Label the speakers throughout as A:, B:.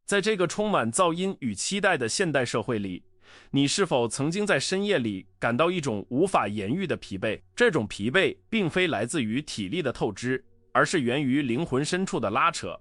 A: 在这个充满噪音与期待的现代社会里，你是否曾经在深夜里感到一种无法言喻的疲惫？这种疲惫并非来自于体力的透支，而是源于灵魂深处的拉扯。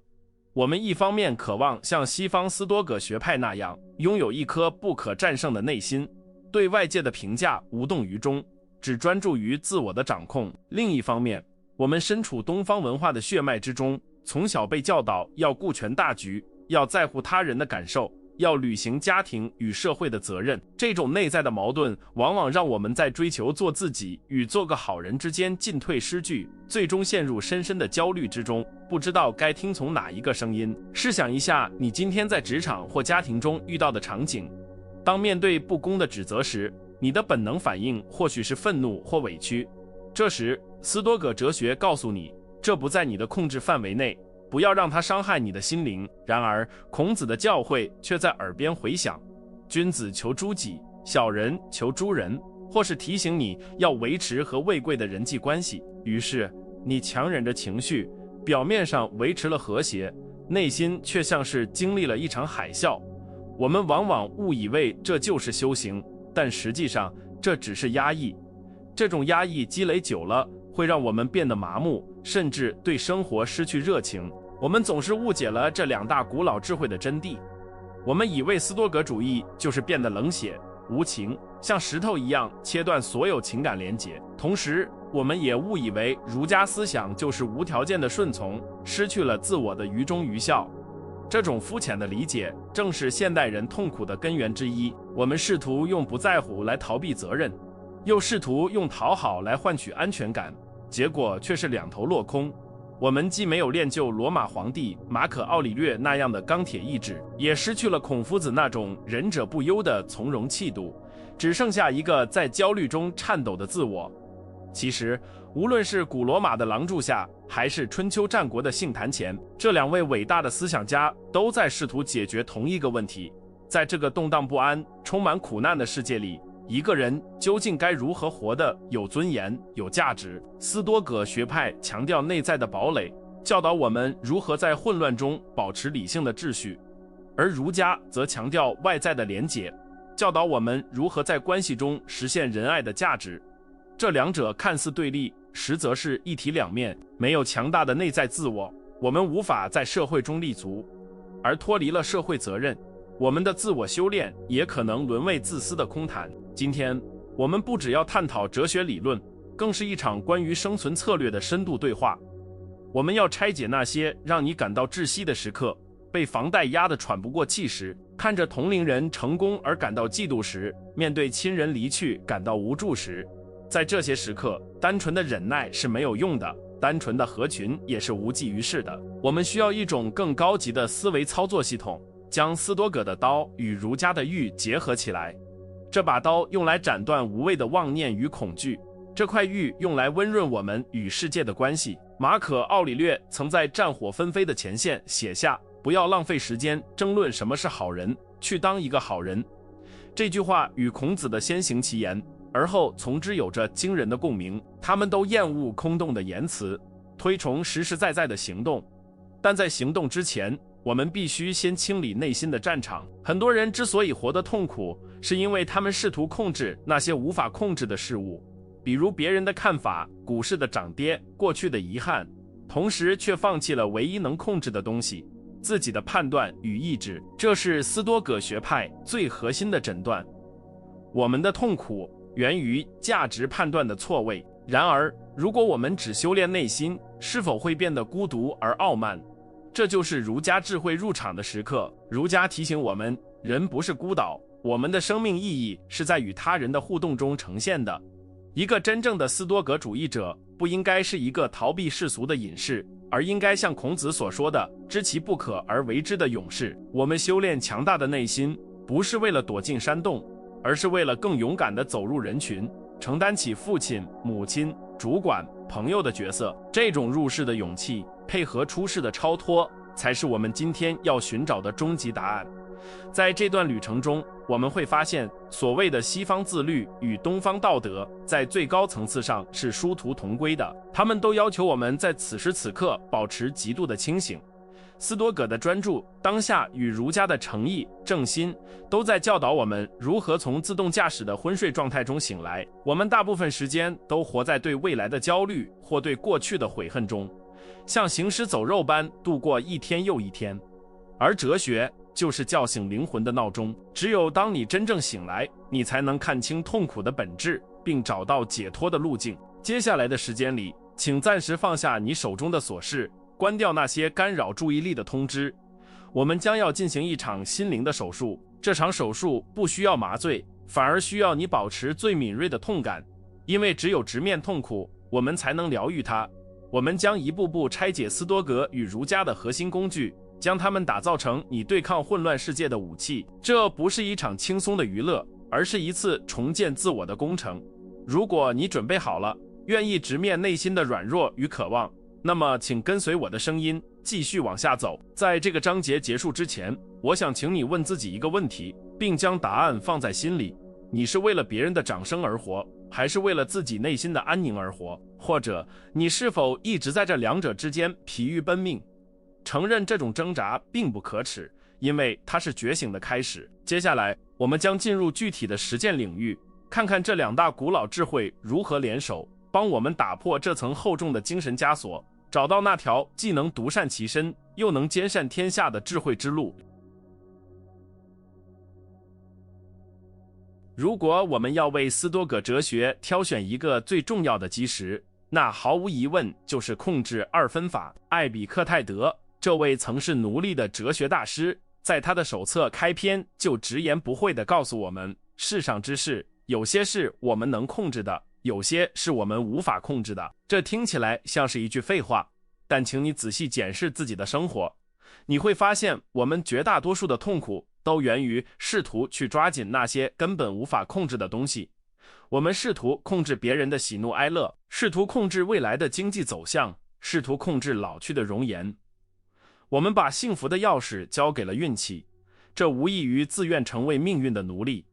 A: 我们一方面渴望像西方斯多葛学派那样拥有一颗不可战胜的内心，对外界的评价无动于衷，只专注于自我的掌控；另一方面，我们身处东方文化的血脉之中，从小被教导要顾全大局，要在乎他人的感受，要履行家庭与社会的责任。这种内在的矛盾往往让我们在追求做自己与做个好人之间进退失据，最终陷入深深的焦虑之中，不知道该听从哪一个声音。试想一下你今天在职场或家庭中遇到的场景，当面对不公的指责时，你的本能反应或许是愤怒或委屈。这时斯多葛哲学告诉你，这不在你的控制范围内，不要让它伤害你的心灵。然而孔子的教诲却在耳边回响，君子求诸己，小人求诸人，或是提醒你要维持和位贵的人际关系。于是你强忍着情绪，表面上维持了和谐，内心却像是经历了一场海啸。我们往往误以为这就是修行，但实际上这只是压抑。这种压抑积累久了，会让我们变得麻木，甚至对生活失去热情。我们总是误解了这两大古老智慧的真谛。我们以为斯多葛主义就是变得冷血无情，像石头一样切断所有情感连结。同时我们也误以为儒家思想就是无条件的顺从，失去了自我的于忠于孝。这种肤浅的理解正是现代人痛苦的根源之一。我们试图用不在乎来逃避责任，又试图用讨好来换取安全感，结果却是两头落空。我们既没有练就罗马皇帝马可·奥里略那样的钢铁意志，也失去了孔夫子那种仁者不忧的从容气度，只剩下一个在焦虑中颤抖的自我。其实无论是古罗马的廊柱下，还是春秋战国的杏坛前，这两位伟大的思想家都在试图解决同一个问题。在这个动荡不安、充满苦难的世界里，一个人究竟该如何活得有尊严、有价值？斯多葛学派强调内在的堡垒，教导我们如何在混乱中保持理性的秩序；而儒家则强调外在的连结，教导我们如何在关系中实现仁爱的价值。这两者看似对立，实则是一体两面。没有强大的内在自我，我们无法在社会中立足；而脱离了社会责任，我们的自我修炼也可能沦为自私的空谈。今天我们不只要探讨哲学理论，更是一场关于生存策略的深度对话。我们要拆解那些让你感到窒息的时刻，被房贷压得喘不过气时，看着同龄人成功而感到嫉妒时，面对亲人离去感到无助时。在这些时刻，单纯的忍耐是没有用的，单纯的合群也是无济于事的。我们需要一种更高级的思维操作系统，将斯多葛的刀与儒家的玉结合起来。这把刀用来斩断无谓的妄念与恐惧，这块玉用来温润我们与世界的关系。马可·奥里略曾在战火纷飞的前线写下：不要浪费时间争论什么是好人，去当一个好人。这句话与孔子的先行其言，而后从之有着惊人的共鸣。他们都厌恶空洞的言辞，推崇实实在在的行动。但在行动之前，我们必须先清理内心的战场。很多人之所以活得痛苦，是因为他们试图控制那些无法控制的事物，比如别人的看法、股市的涨跌、过去的遗憾，同时却放弃了唯一能控制的东西——自己的判断与意志。这是斯多葛学派最核心的诊断。我们的痛苦源于价值判断的错位。然而，如果我们只修炼内心，是否会变得孤独而傲慢？这就是儒家智慧入场的时刻。儒家提醒我们，人不是孤岛，我们的生命意义是在与他人的互动中呈现的。一个真正的斯多葛主义者不应该是一个逃避世俗的隐士，而应该像孔子所说的知其不可而为之的勇士。我们修炼强大的内心，不是为了躲进山洞，而是为了更勇敢地走入人群，承担起父亲、母亲、主管、朋友的角色。这种入世的勇气配合出世的超脱，才是我们今天要寻找的终极答案。在这段旅程中，我们会发现，所谓的西方自律与东方道德在最高层次上是殊途同归的。他们都要求我们在此时此刻保持极度的清醒。斯多葛的专注、当下与儒家的诚意、正心，都在教导我们如何从自动驾驶的昏睡状态中醒来。我们大部分时间都活在对未来的焦虑或对过去的悔恨中，像行尸走肉般度过一天又一天。而哲学就是叫醒灵魂的闹钟，只有当你真正醒来，你才能看清痛苦的本质，并找到解脱的路径。接下来的时间里，请暂时放下你手中的琐事，关掉那些干扰注意力的通知。我们将要进行一场心灵的手术，这场手术不需要麻醉，反而需要你保持最敏锐的痛感，因为只有直面痛苦，我们才能疗愈它。我们将一步步拆解斯多葛与儒家的核心工具，将它们打造成你对抗混乱世界的武器。这不是一场轻松的娱乐，而是一次重建自我的工程。如果你准备好了，愿意直面内心的软弱与渴望，那么请跟随我的声音继续往下走。在这个章节结束之前，我想请你问自己一个问题，并将答案放在心里。你是为了别人的掌声而活，还是为了自己内心的安宁而活？或者你是否一直在这两者之间疲于奔命？承认这种挣扎并不可耻，因为它是觉醒的开始。接下来我们将进入具体的实践领域，看看这两大古老智慧如何联手，帮我们打破这层厚重的精神枷锁，找到那条既能独善其身又能兼善天下的智慧之路。如果我们要为斯多葛哲学挑选一个最重要的基石，那毫无疑问就是控制二分法。艾比克泰德这位曾是奴隶的哲学大师，在他的手册开篇就直言不讳地告诉我们，世上之事，有些是我们能控制的，有些是我们无法控制的。这听起来像是一句废话，但请你仔细检视自己的生活，你会发现我们绝大多数的痛苦都源于试图去抓紧那些根本无法控制的东西。我们试图控制别人的喜怒哀乐，试图控制未来的经济走向，试图控制老去的容颜。我们把幸福的钥匙交给了运气，这无异于自愿成为命运的奴隶。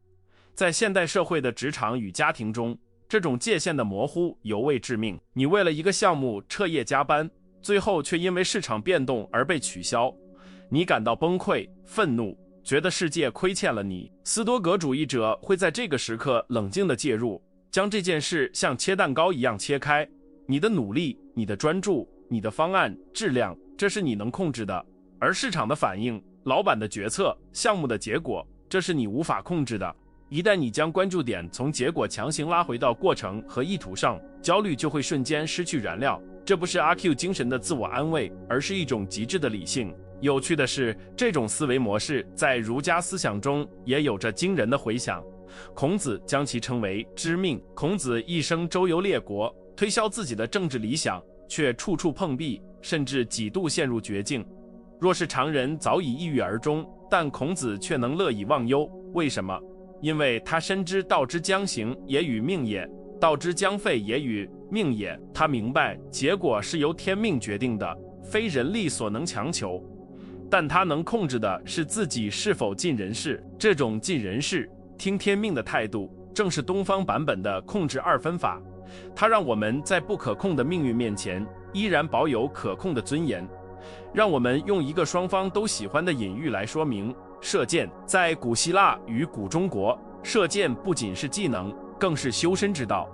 A: 在现代社会的职场与家庭中，这种界限的模糊尤为致命。你为了一个项目彻夜加班，最后却因为市场变动而被取消，你感到崩溃、愤怒，觉得世界亏欠了你。斯多葛主义者会在这个时刻冷静地介入，将这件事像切蛋糕一样切开。你的努力、你的专注、你的方案、质量，这是你能控制的；而市场的反应、老板的决策、项目的结果，这是你无法控制的。一旦你将关注点从结果强行拉回到过程和意图上，焦虑就会瞬间失去燃料。这不是阿 Q 精神的自我安慰，而是一种极致的理性。有趣的是，这种思维模式在儒家思想中也有着惊人的回响。孔子将其称为知命。孔子一生周游列国，推销自己的政治理想，却处处碰壁，甚至几度陷入绝境。若是常人早已抑郁而终，但孔子却能乐以忘忧。为什么？因为他深知道之将行也与命也，道之将废也与命也。他明白结果是由天命决定的，非人力所能强求。但他能控制的是自己是否尽人事。这种尽人事、听天命的态度，正是东方版本的控制二分法。它让我们在不可控的命运面前，依然保有可控的尊严。让我们用一个双方都喜欢的隐喻来说明：射箭。在古希腊与古中国，射箭不仅是技能，更是修身之道。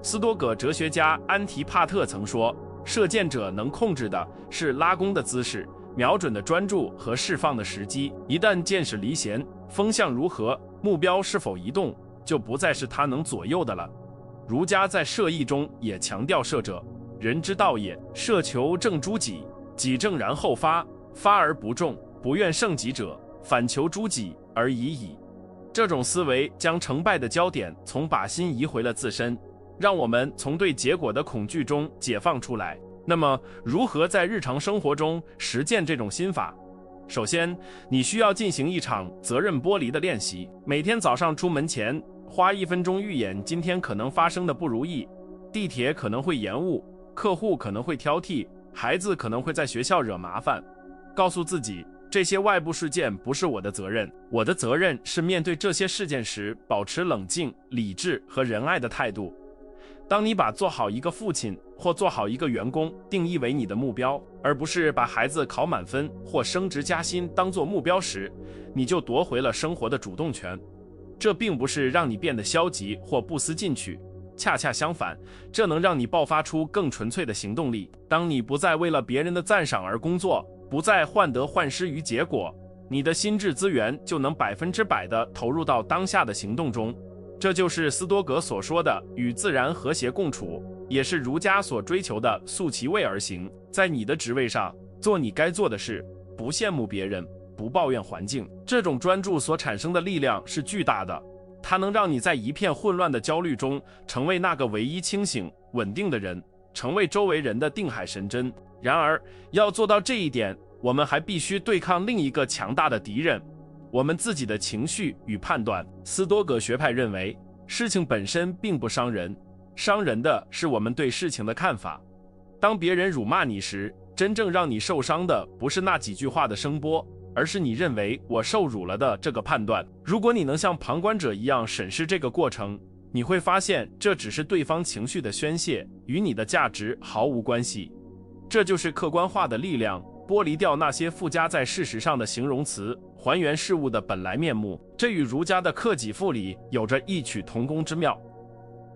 A: 斯多葛哲学家安提帕特曾说，射箭者能控制的是拉弓的姿势、瞄准的专注和释放的时机。一旦箭矢离弦，风向如何，目标是否移动，就不再是他能左右的了。儒家在射艺中也强调射者人之道也，射求正诸己，己正然后发，发而不中，不愿胜己者，反求诸己而已矣。这种思维将成败的焦点从靶心移回了自身，让我们从对结果的恐惧中解放出来。那么，如何在日常生活中实践这种心法？首先，你需要进行一场责任剥离的练习。每天早上出门前，花1分钟预演今天可能发生的不如意，地铁可能会延误，客户可能会挑剔，孩子可能会在学校惹麻烦。告诉自己，这些外部事件不是我的责任，我的责任是面对这些事件时保持冷静、理智和仁爱的态度。当你把做好一个父亲、或做好一个员工定义为你的目标，而不是把孩子考满分或升职加薪当作目标时，你就夺回了生活的主动权。这并不是让你变得消极或不思进取，恰恰相反，这能让你爆发出更纯粹的行动力。当你不再为了别人的赞赏而工作，不再患得患失于结果，你的心智资源就能100%地投入到当下的行动中。这就是斯多葛所说的与自然和谐共处，也是儒家所追求的素其位而行。在你的职位上，做你该做的事，不羡慕别人，不抱怨环境。这种专注所产生的力量是巨大的，它能让你在一片混乱的焦虑中，成为那个唯一清醒、稳定的人，成为周围人的定海神针。然而，要做到这一点，我们还必须对抗另一个强大的敌人，我们自己的情绪与判断。斯多葛学派认为，事情本身并不伤人，伤人的是我们对事情的看法。当别人辱骂你时，真正让你受伤的不是那几句话的声波，而是你认为我受辱了的这个判断。如果你能像旁观者一样审视这个过程，你会发现这只是对方情绪的宣泄，与你的价值毫无关系。这就是客观化的力量，剥离掉那些附加在事实上的形容词，还原事物的本来面目。这与儒家的克己复礼有着异曲同工之妙。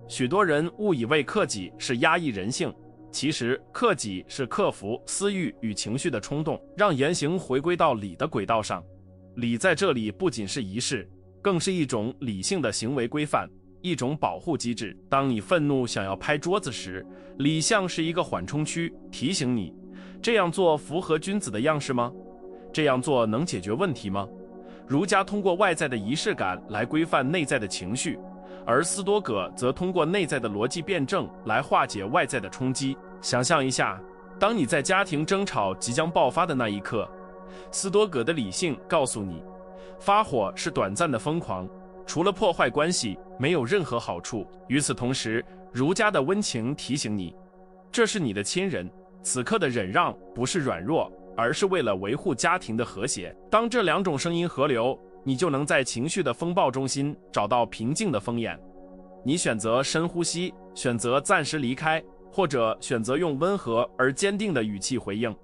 A: 许多人误以为克己是压抑人性，其实克己是克服私欲与情绪的冲动，让言行回归到礼的轨道上。礼在这里不仅是仪式，更是一种理性的行为规范，一种保护机制。当你愤怒想要拍桌子时，礼像是一个缓冲区，提醒你这样做符合君子的样式吗？这样做能解决问题吗？儒家通过外在的仪式感来规范内在的情绪，而斯多葛则通过内在的逻辑辩证来化解外在的冲击。想象一下，当你在家庭争吵即将爆发的那一刻，斯多葛的理性告诉你，发火是短暂的疯狂，除了破坏关系，没有任何好处。与此同时，儒家的温情提醒你，这是你的亲人，此刻的忍让不是软弱，而是为了维护家庭的和谐。当这两种声音合流，你就能在情绪的风暴中心找到平静的风眼。你选择深呼吸，选择暂时离开，或者选择用温和而坚定的语气回应。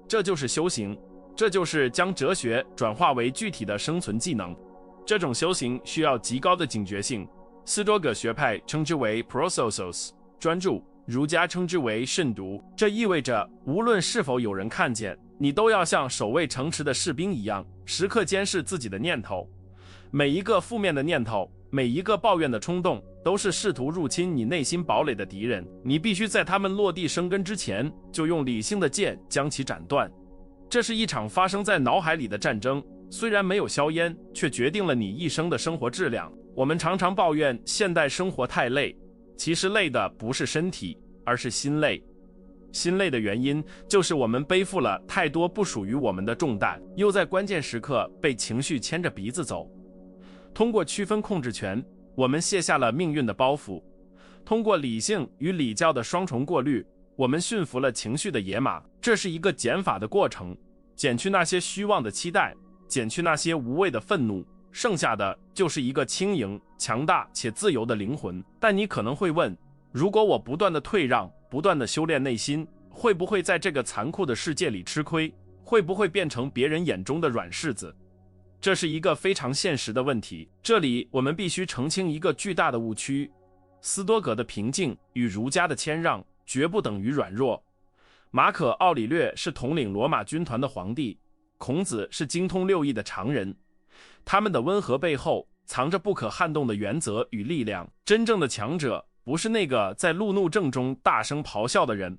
A: 这就是修行，这就是将哲学转化为具体的生存技能。这种修行需要极高的警觉性。斯多葛学派称之为 prososos 专注，儒家称之为慎独。这意味着无论是否有人看见，你都要像守卫城池的士兵一样，时刻监视自己的念头。每一个负面的念头，每一个抱怨的冲动，都是试图入侵你内心堡垒的敌人。你必须在他们落地生根之前，就用理性的剑将其斩断。这是一场发生在脑海里的战争，虽然没有硝烟，却决定了你一生的生活质量。我们常常抱怨现代生活太累，其实累的不是身体，而是心累。心累的原因就是我们背负了太多不属于我们的重担，又在关键时刻被情绪牵着鼻子走。通过区分控制权，我们卸下了命运的包袱；通过理性与礼教的双重过滤，我们驯服了情绪的野马。这是一个减法的过程，减去那些虚妄的期待，减去那些无谓的愤怒，剩下的就是一个轻盈、强大且自由的灵魂。但你可能会问，如果我不断的退让，不断的修炼内心，会不会在这个残酷的世界里吃亏？会不会变成别人眼中的软柿子？这是一个非常现实的问题。这里我们必须澄清一个巨大的误区：斯多葛的平静与儒家的谦让绝不等于软弱。马可·奥里略是统领罗马军团的皇帝，孔子是精通六艺的常人。他们的温和背后藏着不可撼动的原则与力量。真正的强者不是那个在路怒症中大声咆哮的人，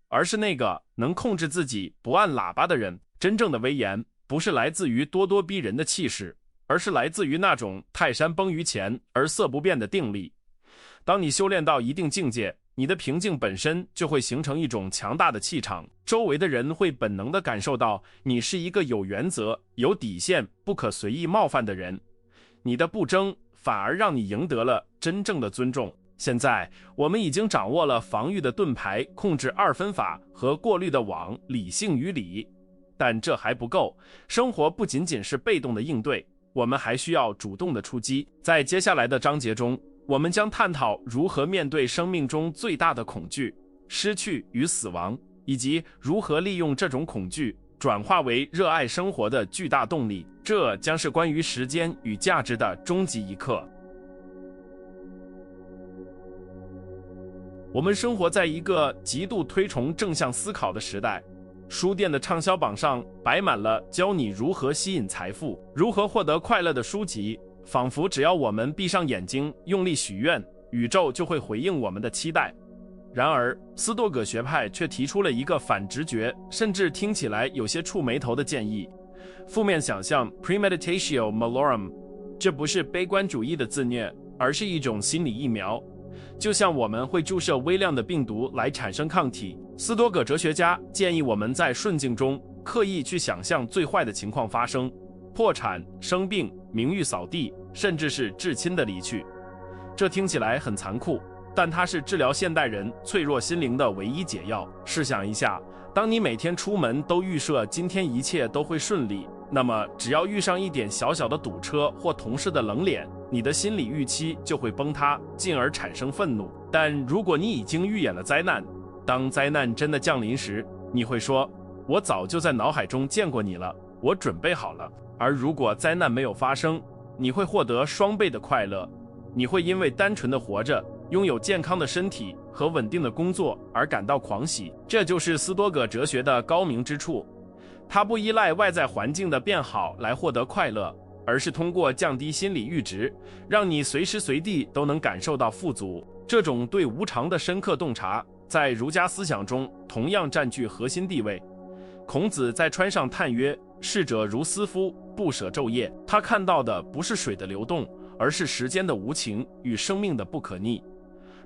A: 而是那个能控制自己不按喇叭的人。真正的威严不是来自于咄咄逼人的气势，而是来自于那种泰山崩于前而色不变的定力。当你修炼到一定境界，你的平静本身就会形成一种强大的气场，周围的人会本能地感受到你是一个有原则、有底线、不可随意冒犯的人。你的不争反而让你赢得了真正的尊重。现在我们已经掌握了防御的盾牌、控制二分法和过滤的网，理性与理。但这还不够，生活不仅仅是被动的应对，我们还需要主动的出击。在接下来的章节中，我们将探讨如何面对生命中最大的恐惧，失去与死亡，以及如何利用这种恐惧转化为热爱生活的巨大动力。这将是关于时间与价值的终极一课。我们生活在一个极度推崇正向思考的时代，书店的畅销榜上摆满了教你如何吸引财富、如何获得快乐的书籍，仿佛只要我们闭上眼睛，用力许愿，宇宙就会回应我们的期待。然而，斯多葛学派却提出了一个反直觉，甚至听起来有些触眉头的建议：负面想象 premeditatio malorum， 这不是悲观主义的自虐，而是一种心理疫苗。就像我们会注射微量的病毒来产生抗体，斯多葛哲学家建议我们在顺境中刻意去想象最坏的情况发生，破产、生病、名誉扫地，甚至是至亲的离去。这听起来很残酷，但它是治疗现代人脆弱心灵的唯一解药。试想一下，当你每天出门都预设今天一切都会顺利，那么只要遇上一点小小的堵车或同事的冷脸，你的心理预期就会崩塌，进而产生愤怒。但如果你已经预演了灾难，当灾难真的降临时，你会说：我早就在脑海中见过你了，我准备好了。而如果灾难没有发生，你会获得双倍的快乐，你会因为单纯的活着，拥有健康的身体和稳定的工作而感到狂喜。这就是斯多葛哲学的高明之处，它不依赖外在环境的变好来获得快乐，而是通过降低心理阈值，让你随时随地都能感受到富足。这种对无常的深刻洞察，在儒家思想中同样占据核心地位。孔子在川上叹曰：逝者如斯夫，不舍昼夜。他看到的不是水的流动，而是时间的无情与生命的不可逆。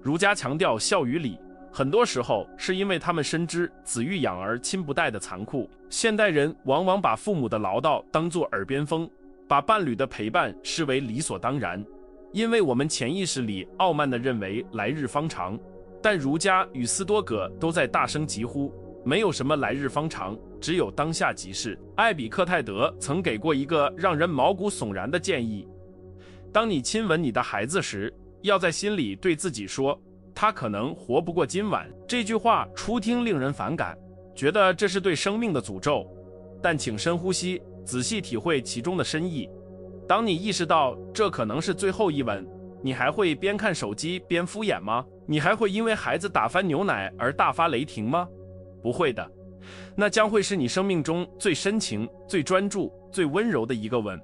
A: 儒家强调孝与礼，很多时候是因为他们深知子欲养而亲不待的残酷。现代人往往把父母的唠叨当作耳边风，把伴侣的陪伴视为理所当然，因为我们潜意识里傲慢地认为来日方长。但儒家与斯多葛都在大声疾呼，没有什么来日方长，只有当下即是。艾比克泰德曾给过一个让人毛骨悚然的建议：当你亲吻你的孩子时，要在心里对自己说，他可能活不过今晚。这句话初听令人反感，觉得这是对生命的诅咒，但请深呼吸，仔细体会其中的深意。当你意识到这可能是最后一吻，你还会边看手机边敷衍吗？你还会因为孩子打翻牛奶而大发雷霆吗？不会的，那将会是你生命中最深情、最专注、最温柔的一个吻。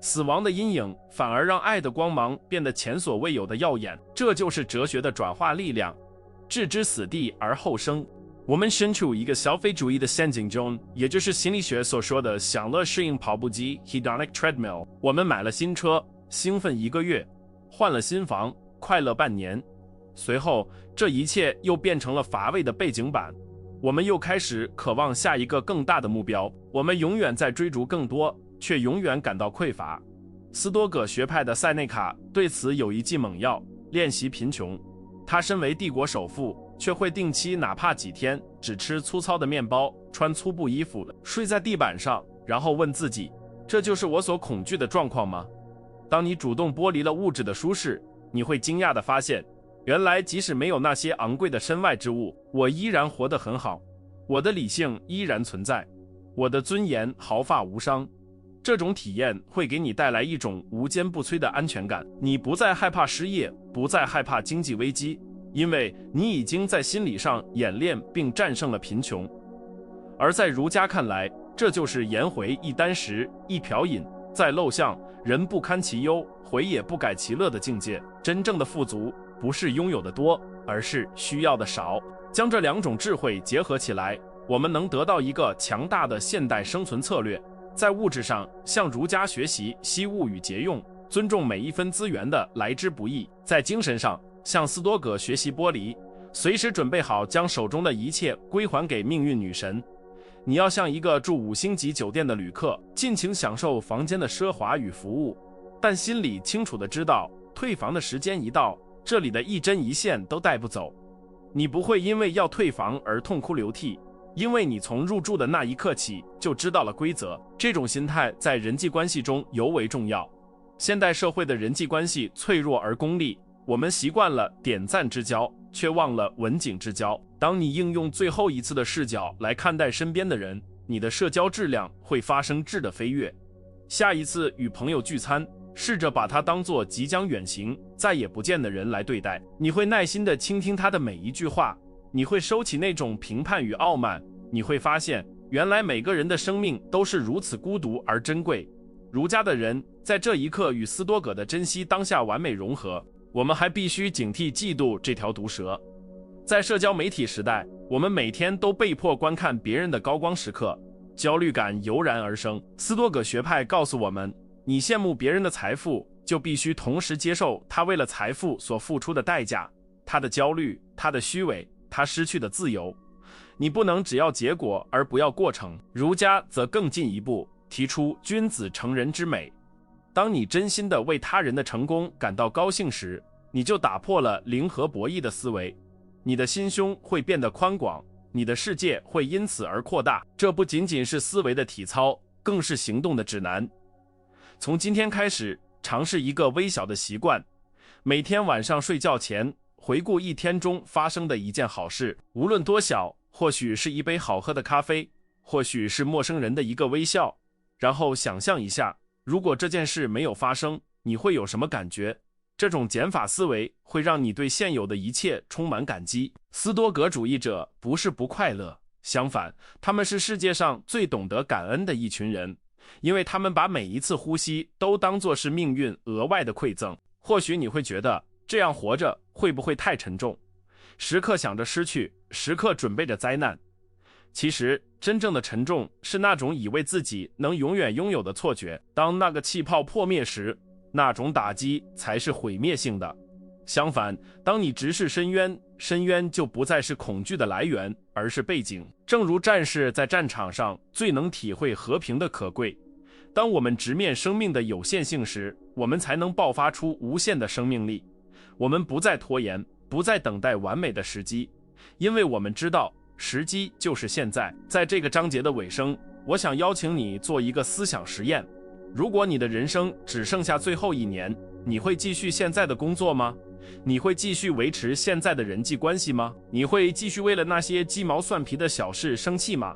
A: 死亡的阴影反而让爱的光芒变得前所未有的耀眼，这就是哲学的转化力量，置之死地而后生。我们身处一个消费主义的陷阱中，也就是心理学所说的享乐适应跑步机 hedonic treadmill。 我们买了新车，兴奋1个月，换了新房，快乐半年，随后这一切又变成了乏味的背景板。我们又开始渴望下一个更大的目标，我们永远在追逐更多，却永远感到匮乏。斯多葛学派的塞内卡对此有一剂猛药：练习贫穷。他身为帝国首富，却会定期哪怕几天只吃粗糙的面包，穿粗布衣服，睡在地板上，然后问自己：这就是我所恐惧的状况吗？当你主动剥离了物质的舒适，你会惊讶地发现，原来即使没有那些昂贵的身外之物，我依然活得很好，我的理性依然存在，我的尊严毫发无伤。这种体验会给你带来一种无坚不摧的安全感，你不再害怕失业，不再害怕经济危机，因为你已经在心理上演练并战胜了贫穷。而在儒家看来，这就是颜回一箪食，一瓢饮，在陋巷，人不堪其忧，回也不改其乐的境界。真正的富足不是拥有的多，而是需要的少。将这两种智慧结合起来，我们能得到一个强大的现代生存策略。在物质上，向儒家学习惜物与节用，尊重每一分资源的来之不易；在精神上，向斯多葛学习剥离，随时准备好将手中的一切归还给命运女神。你要像一个住5星级酒店的旅客，尽情享受房间的奢华与服务，但心里清楚地知道，退房的时间一到，这里的一针一线都带不走。你不会因为要退房而痛哭流涕，因为你从入住的那一刻起就知道了规则。这种心态在人际关系中尤为重要。现代社会的人际关系脆弱而功利，我们习惯了点赞之交，却忘了文景之交。当你应用最后一次的视角来看待身边的人，你的社交质量会发生质的飞跃。下一次与朋友聚餐，试着把他当作即将远行、再也不见的人来对待。你会耐心地倾听他的每一句话，你会收起那种评判与傲慢，你会发现，原来每个人的生命都是如此孤独而珍贵。儒家的人在这一刻与斯多葛的珍惜当下完美融合。我们还必须警惕嫉妒这条毒蛇。在社交媒体时代，我们每天都被迫观看别人的高光时刻，焦虑感油然而生。斯多葛学派告诉我们，你羡慕别人的财富，就必须同时接受他为了财富所付出的代价，他的焦虑，他的虚伪，他失去的自由。你不能只要结果而不要过程。儒家则更进一步，提出君子成人之美。当你真心地为他人的成功感到高兴时，你就打破了零和博弈的思维，你的心胸会变得宽广，你的世界会因此而扩大。这不仅仅是思维的体操，更是行动的指南。从今天开始，尝试一个微小的习惯，每天晚上睡觉前回顾一天中发生的一件好事，无论多小，或许是一杯好喝的咖啡，或许是陌生人的一个微笑，然后想象一下，如果这件事没有发生，你会有什么感觉？这种减法思维会让你对现有的一切充满感激。斯多葛主义者不是不快乐，相反，他们是世界上最懂得感恩的一群人，因为他们把每一次呼吸都当作是命运额外的馈赠。或许你会觉得这样活着会不会太沉重，时刻想着失去，时刻准备着灾难。其实真正的沉重是那种以为自己能永远拥有的错觉，当那个气泡破灭时，那种打击才是毁灭性的。相反，当你直视深渊，深渊就不再是恐惧的来源，而是背景。正如战士在战场上最能体会和平的可贵，当我们直面生命的有限性时，我们才能爆发出无限的生命力。我们不再拖延，不再等待完美的时机，因为我们知道时机就是现在。在这个章节的尾声，我想邀请你做一个思想实验。如果你的人生只剩下最后1年，你会继续现在的工作吗？你会继续维持现在的人际关系吗？你会继续为了那些鸡毛蒜皮的小事生气吗？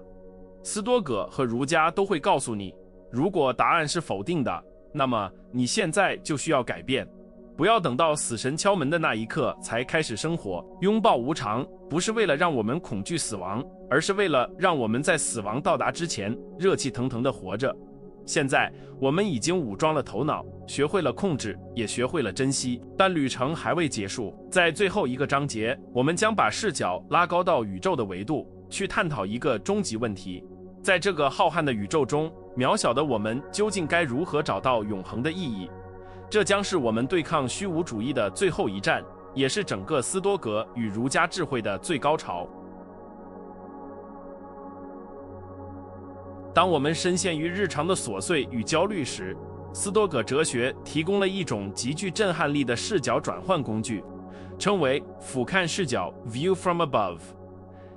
A: 斯多葛和儒家都会告诉你，如果答案是否定的，那么你现在就需要改变。不要等到死神敲门的那一刻才开始生活。拥抱无常，不是为了让我们恐惧死亡，而是为了让我们在死亡到达之前热气腾腾地活着。现在我们已经武装了头脑，学会了控制，也学会了珍惜，但旅程还未结束。在最后一个章节，我们将把视角拉高到宇宙的维度，去探讨一个终极问题：在这个浩瀚的宇宙中，渺小的我们究竟该如何找到永恒的意义？这将是我们对抗虚无主义的最后一战，也是整个斯多葛与儒家智慧的最高潮。当我们深陷于日常的琐碎与焦虑时，斯多葛哲学提供了一种极具震撼力的视角转换工具，称为俯瞰视角 （View from above）。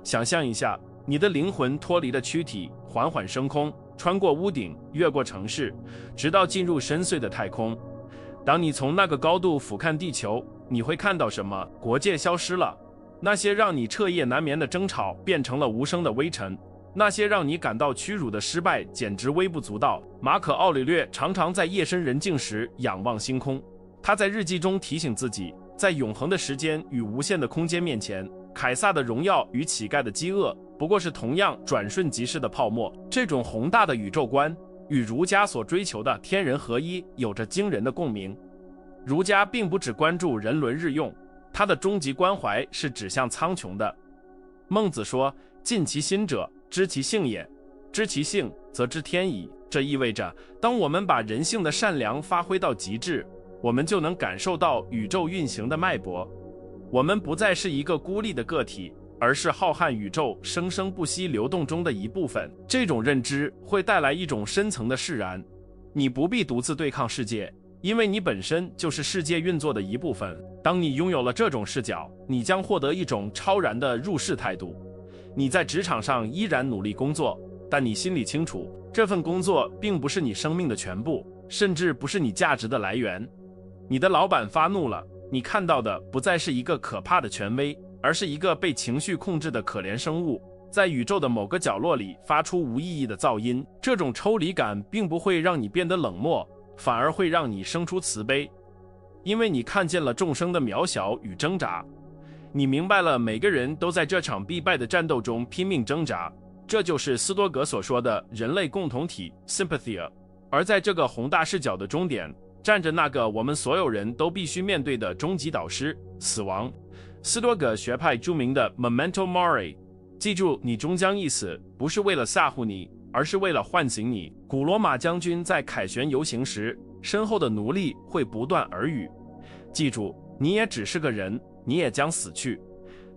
A: 想象一下，你的灵魂脱离了躯体，缓缓升空，穿过屋顶，越过城市，直到进入深邃的太空。当你从那个高度俯瞰地球，你会看到什么？国界消失了，那些让你彻夜难眠的争吵变成了无声的微尘，那些让你感到屈辱的失败简直微不足道。马可·奥里略常常在夜深人静时仰望星空，他在日记中提醒自己，在永恒的时间与无限的空间面前，凯撒的荣耀与乞丐的饥饿不过是同样转瞬即逝的泡沫。这种宏大的宇宙观与儒家所追求的天人合一有着惊人的共鸣。儒家并不只关注人伦日用，它的终极关怀是指向苍穹的。孟子说：“尽其心者，知其性也；知其性，则知天矣。”这意味着，当我们把人性的善良发挥到极致，我们就能感受到宇宙运行的脉搏。我们不再是一个孤立的个体，而是浩瀚宇宙生生不息流动中的一部分。这种认知会带来一种深层的释然，你不必独自对抗世界，因为你本身就是世界运作的一部分。当你拥有了这种视角，你将获得一种超然的入世态度。你在职场上依然努力工作，但你心里清楚，这份工作并不是你生命的全部，甚至不是你价值的来源。你的老板发怒了，你看到的不再是一个可怕的权威，而是一个被情绪控制的可怜生物，在宇宙的某个角落里发出无意义的噪音。这种抽离感并不会让你变得冷漠，反而会让你生出慈悲，因为你看见了众生的渺小与挣扎，你明白了每个人都在这场必败的战斗中拼命挣扎。这就是斯多葛所说的人类共同体 Sympathia。 而在这个宏大视角的终点，站着那个我们所有人都必须面对的终极导师——死亡。斯多葛学派著名的 Memento Mori， 记住你终将一死，不是为了吓唬你，而是为了唤醒你。古罗马将军在凯旋游行时，身后的奴隶会不断耳语：记住，你也只是个人，你也将死去。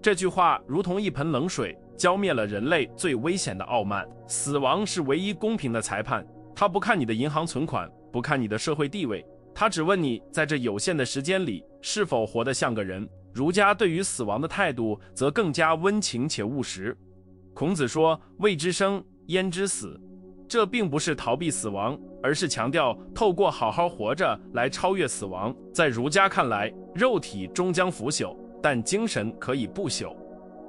A: 这句话如同一盆冷水，浇灭了人类最危险的傲慢。死亡是唯一公平的裁判，他不看你的银行存款，不看你的社会地位，他只问你在这有限的时间里是否活得像个人。儒家对于死亡的态度则更加温情且务实。孔子说：“未知生，焉知死？”这并不是逃避死亡，而是强调透过好好活着来超越死亡。在儒家看来，肉体终将腐朽，但精神可以不朽。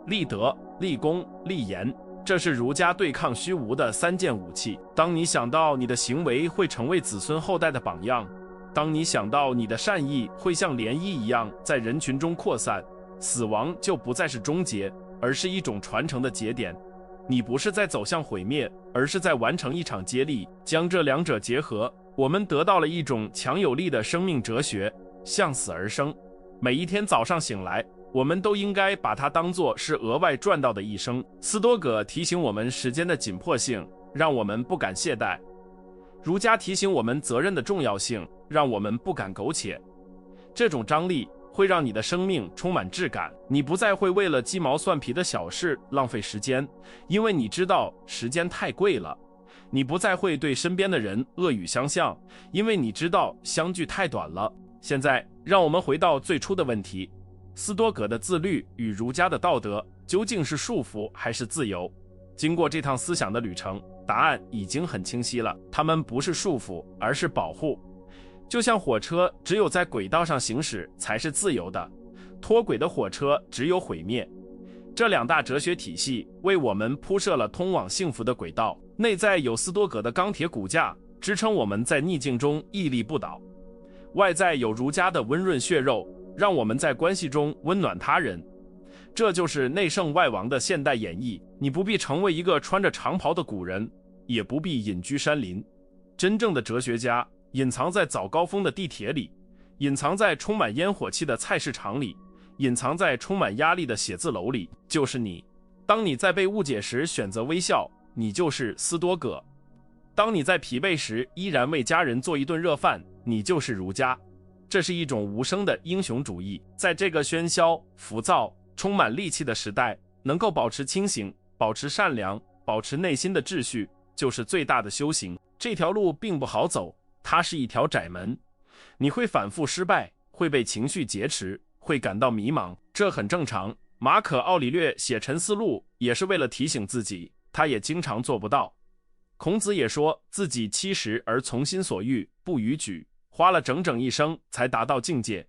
A: 立德、立功、立言，这是儒家对抗虚无的3件武器。当你想到你的行为会成为子孙后代的榜样，当你想到你的善意会像涟漪一样在人群中扩散，死亡就不再是终结，而是一种传承的节点。你不是在走向毁灭，而是在完成一场接力。将这两者结合，我们得到了一种强有力的生命哲学：向死而生。每一天早上醒来，我们都应该把它当作是额外赚到的一生。斯多葛提醒我们时间的紧迫性，让我们不敢懈怠；儒家提醒我们责任的重要性，让我们不敢苟且。这种张力会让你的生命充满质感，你不再会为了鸡毛蒜皮的小事浪费时间，因为你知道时间太贵了；你不再会对身边的人恶语相向，因为你知道相聚太短了。现在，让我们回到最初的问题：斯多葛的自律与儒家的道德究竟是束缚还是自由？经过这趟思想的旅程，答案已经很清晰了，它们不是束缚，而是保护。就像火车只有在轨道上行驶才是自由的，脱轨的火车只有毁灭。这两大哲学体系为我们铺设了通往幸福的轨道，内在有斯多葛的钢铁骨架，支撑我们在逆境中屹立不倒；外在有儒家的温润血肉，让我们在关系中温暖他人。这就是内圣外王的现代演绎。你不必成为一个穿着长袍的古人，也不必隐居山林。真正的哲学家隐藏在早高峰的地铁里，隐藏在充满烟火气的菜市场里，隐藏在充满压力的写字楼里，就是你。当你在被误解时选择微笑，你就是斯多葛；当你在疲惫时依然为家人做一顿热饭，你就是儒家。这是一种无声的英雄主义。在这个喧嚣、浮躁、充满戾气的时代，能够保持清醒，保持善良，保持内心的秩序，就是最大的修行。这条路并不好走，它是一条窄门，你会反复失败，会被情绪劫持，会感到迷茫，这很正常。马可·奥里略写《沉思录》也是为了提醒自己，他也经常做不到。孔子也说自己70而从心所欲，不逾矩，花了整整一生才达到境界。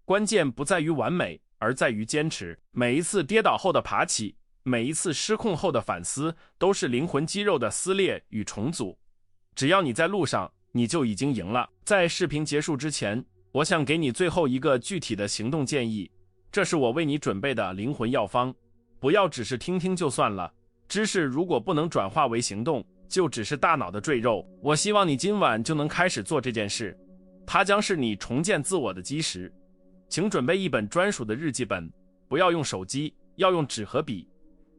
A: 关键不在于完美，而在于坚持。每一次跌倒后的爬起，每一次失控后的反思，都是灵魂肌肉的撕裂与重组。只要你在路上，你就已经赢了。在视频结束之前，我想给你最后一个具体的行动建议，这是我为你准备的灵魂药方。不要只是听听就算了，知识如果不能转化为行动，就只是大脑的赘肉。我希望你今晚就能开始做这件事，它将是你重建自我的基石。请准备一本专属的日记本，不要用手机，要用纸和笔。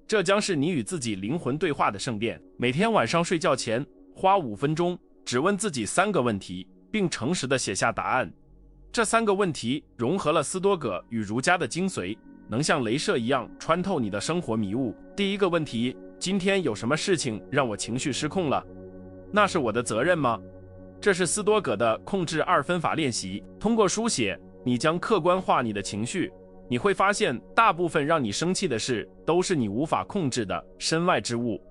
A: 这将是你与自己灵魂对话的圣殿。每天晚上睡觉前，花5分钟，只问自己3个问题，并诚实地写下答案。这3个问题融合了斯多葛与儒家的精髓，能像雷射一样穿透你的生活迷雾。第一个问题：今天有什么事情让我情绪失控了？那是我的责任吗？这是斯多葛的控制2分法练习。通过书写，你将客观化你的情绪，你会发现大部分让你生气的事都是你无法控制的身外之物。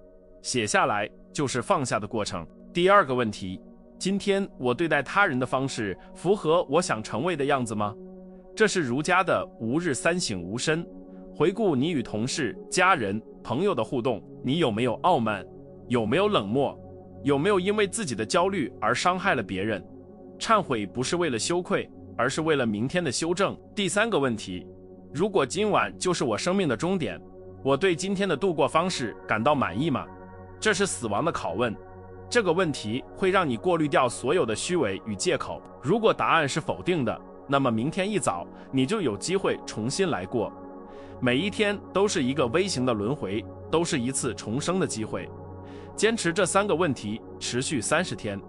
A: 写下来就是放下的过程。第二个问题：今天我对待他人的方式符合我想成为的样子吗？这是儒家的吾日三省吾身。回顾你与同事、家人、朋友的互动，你有没有傲慢？有没有冷漠？有没有因为自己的焦虑而伤害了别人？忏悔不是为了羞愧，而是为了明天的修正。第3个问题，如果今晚就是我生命的终点，我对今天的度过方式感到满意吗？这是死亡的拷问。这个问题会让你过滤掉所有的虚伪与借口。如果答案是否定的，那么明天一早你就有机会重新来过。每一天都是一个微型的轮回，都是一次重生的机会。坚持这3个问题，持续30天，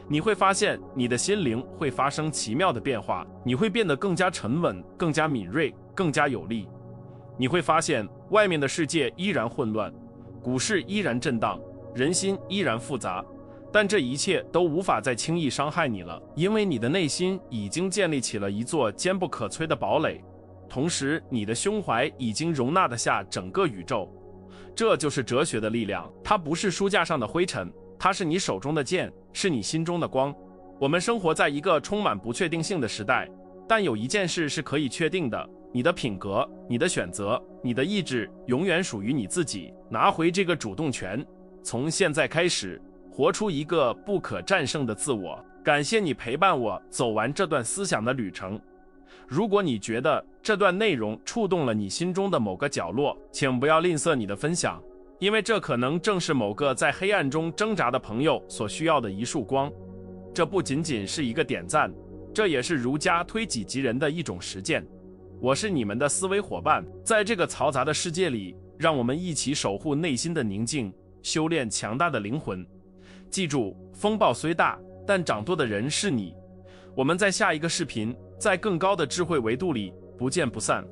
A: 你会发现你的心灵会发生奇妙的变化，你会变得更加沉稳，更加敏锐，更加有力。你会发现外面的世界依然混乱，股市依然震荡，人心依然复杂，但这一切都无法再轻易伤害你了，因为你的内心已经建立起了一座坚不可摧的堡垒，同时你的胸怀已经容纳得下整个宇宙。这就是哲学的力量，它不是书架上的灰尘，它是你手中的剑，是你心中的光。我们生活在一个充满不确定性的时代，但有一件事是可以确定的，你的品格、你的选择、你的意志永远属于你自己。拿回这个主动权，从现在开始，活出一个不可战胜的自我。感谢你陪伴我走完这段思想的旅程。如果你觉得这段内容触动了你心中的某个角落，请不要吝啬你的分享，因为这可能正是某个在黑暗中挣扎的朋友所需要的一束光。这不仅仅是一个点赞，这也是儒家推己及人的一种实践。我是你们的思维伙伴，在这个嘈杂的世界里，让我们一起守护内心的宁静，修炼强大的灵魂。记住，风暴虽大，但掌舵的人是你。我们在下一个视频，在更高的智慧维度里不见不散。